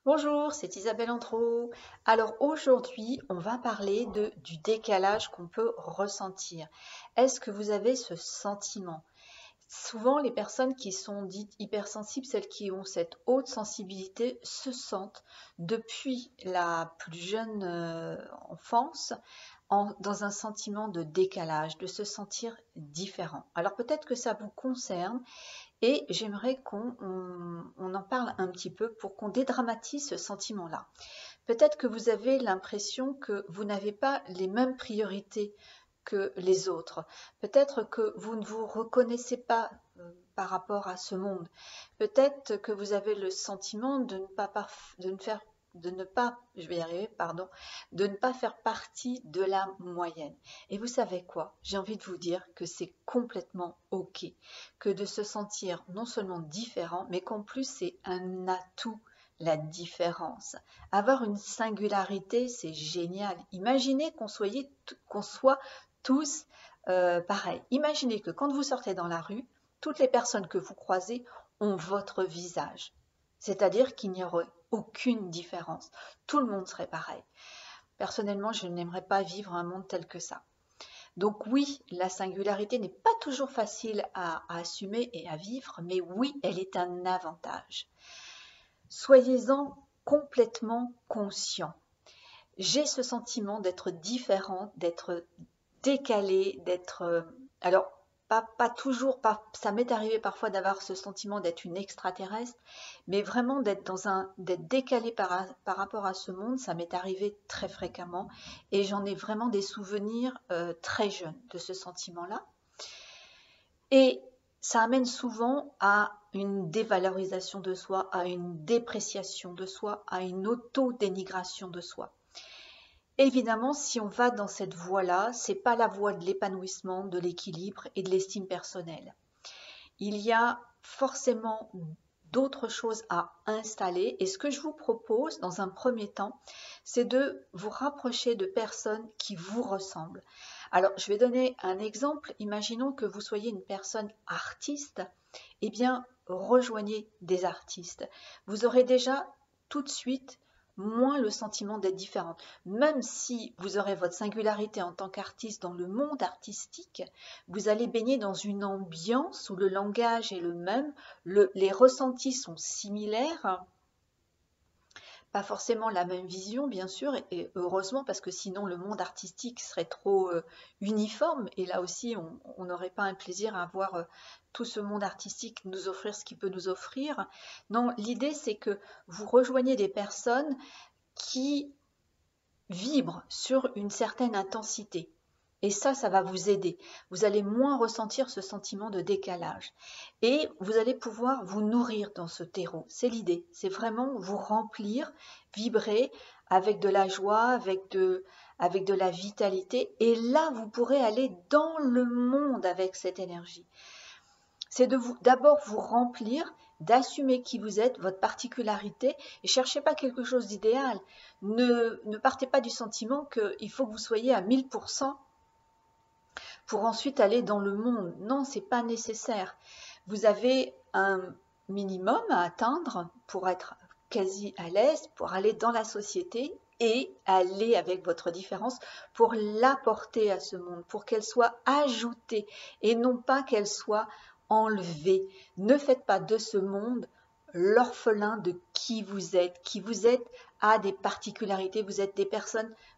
Bonjour, c'est Isabelle Antrot. Alors aujourd'hui, on va parler du décalage qu'on peut ressentir. Est-ce que vous avez ce sentiment? Souvent, les personnes qui sont dites hypersensibles, celles qui ont cette haute sensibilité, se sentent depuis la plus jeune enfance dans un sentiment de décalage, de se sentir différent. Alors peut-être que ça vous concerne et j'aimerais qu'on en parle un petit peu pour qu'on dédramatise ce sentiment-là. Peut-être que vous avez l'impression que vous n'avez pas les mêmes priorités que les autres. Peut-être que vous ne vous reconnaissez pas par rapport à ce monde. Peut-être que vous avez le sentiment de ne pas, je vais y arriver, pardon, de ne pas faire partie de la moyenne. Et vous savez quoi? J'ai envie de vous dire que c'est complètement OK, que de se sentir non seulement différent, mais qu'en plus c'est un atout, la différence. Avoir une singularité, c'est génial. Imaginez qu'on soit tous pareils. Imaginez que quand vous sortez dans la rue, toutes les personnes que vous croisez ont votre visage. C'est-à-dire qu'il n'y aurait aucune différence. Tout le monde serait pareil. Personnellement, je n'aimerais pas vivre un monde tel que ça. Donc oui, la singularité n'est pas toujours facile à assumer et à vivre, mais oui, elle est un avantage. Soyez-en complètement conscient. J'ai ce sentiment d'être différente, d'être décalée, alors, pas toujours, ça m'est arrivé parfois d'avoir ce sentiment d'être une extraterrestre, mais vraiment d'être décalée par rapport à ce monde, ça m'est arrivé très fréquemment et j'en ai vraiment des souvenirs très jeunes de ce sentiment-là. Et ça amène souvent à une dévalorisation de soi, à une dépréciation de soi, à une auto-dénigration de soi. Évidemment, si on va dans cette voie-là, c'est pas la voie de l'épanouissement, de l'équilibre et de l'estime personnelle. Il y a forcément d'autres choses à installer et ce que je vous propose dans un premier temps, c'est de vous rapprocher de personnes qui vous ressemblent. Alors, je vais donner un exemple. Imaginons que vous soyez une personne artiste. Eh bien, rejoignez des artistes. Vous aurez déjà tout de suite moins le sentiment d'être différente. Même si vous aurez votre singularité en tant qu'artiste dans le monde artistique, vous allez baigner dans une ambiance où le langage est le même, les ressentis sont similaires, pas forcément la même vision, bien sûr, et heureusement, parce que sinon le monde artistique serait trop uniforme, et là aussi, on n'aurait pas un plaisir à voir tout ce monde artistique nous offrir ce qu'il peut nous offrir. Non, l'idée, c'est que vous rejoignez des personnes qui vibrent sur une certaine intensité. Et ça va vous aider. Vous allez moins ressentir ce sentiment de décalage. Et vous allez pouvoir vous nourrir dans ce terreau. C'est l'idée. C'est vraiment vous remplir, vibrer avec de la joie, avec de la vitalité. Et là, vous pourrez aller dans le monde avec cette énergie. C'est d'abord vous remplir, d'assumer qui vous êtes, votre particularité, et cherchez pas quelque chose d'idéal. Ne partez pas du sentiment qu'il faut que vous soyez à 1000% pour ensuite aller dans le monde. Non, c'est pas nécessaire. Vous avez un minimum à atteindre pour être quasi à l'aise, pour aller dans la société et aller avec votre différence pour l'apporter à ce monde, pour qu'elle soit ajoutée et non pas qu'elle soit enlevée. Ne faites pas de ce monde l'orphelin de qui vous êtes. Qui vous êtes a des particularités, vous êtes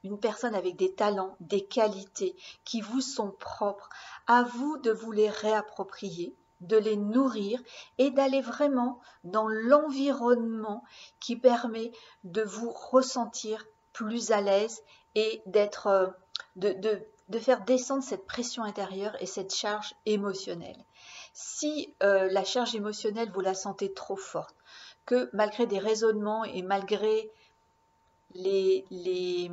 une personne avec des talents, des qualités qui vous sont propres. À vous de vous les réapproprier, de les nourrir et d'aller vraiment dans l'environnement qui permet de vous ressentir plus à l'aise et de faire descendre cette pression intérieure et cette charge émotionnelle. Si la charge émotionnelle, vous la sentez trop forte, que malgré des raisonnements et malgré les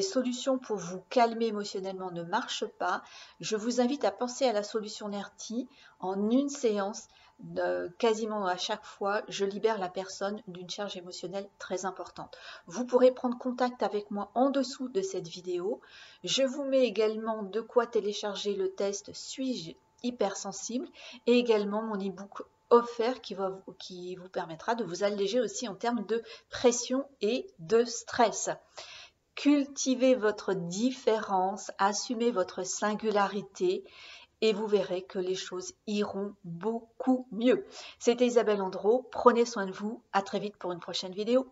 solutions pour vous calmer émotionnellement ne marchent pas, je vous invite à penser à la solution NERTI. En une séance, quasiment à chaque fois, je libère la personne d'une charge émotionnelle très importante. Vous pourrez prendre contact avec moi en dessous de cette vidéo. Je vous mets également de quoi télécharger le test Suis-je hypersensible et également mon e-book offert qui vous permettra de vous alléger aussi en termes de pression et de stress. Cultivez votre différence, assumez votre singularité et vous verrez que les choses iront beaucoup mieux. C'était Isabelle Andro, prenez soin de vous, à très vite pour une prochaine vidéo.